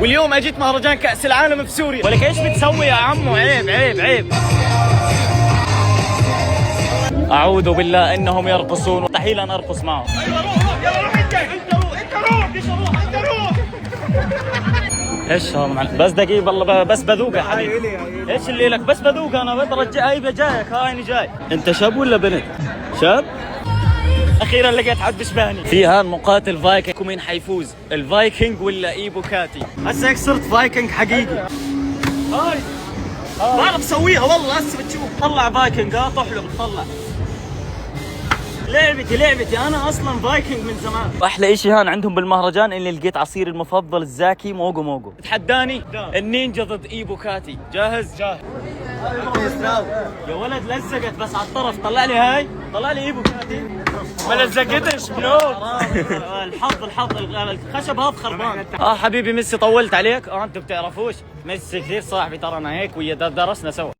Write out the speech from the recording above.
واليوم اجيت مهرجان كأس العالم في سوريا. ولك ايش بتسوي يا عمو؟ عيب عيب عيب. اعوذ بالله انهم يرقصون، مستحيل ان ارقص معهم. يلا روح يلا روح انت روح انت روح. ايش هذا معلم؟ بس دقيقة والله بس بذوق يا حبيبي. ايش اللي لك؟ بس بذوق انا برجع هاي جايك. هاي جاي. انت شاب ولا بنت؟ شاب؟ اخيرا لقيت حد بيشبهني. في هان مقاتل فايكنج، ومين حيفوز؟ الفايكنج ولا ايبو كاتي؟ هسه هيك صرت فايكنج حقيقي. هاي بعرف اسويها والله. هسه بتشوف. طلع فايكنج. طحله بتطلع. لعبتي انا اصلا فايكنج من زمان. واحلى اشي هان عندهم بالمهرجان اني لقيت عصير المفضل الزاكي موجو. تحداني النينجا ضد ايبو كاتي. جاهز؟ جاهز. يا ولد لزقت بس على الطرف. طلع لي هاي. طلع لي ايبو كاتي. ما لزقتش بلو. الحظ الخشب هذا خربان. حبيبي ميسي طولت عليك. انتم بتعرفوش ميسي كثير صاحبي، ترى انا هيك ويا درسنا سوا.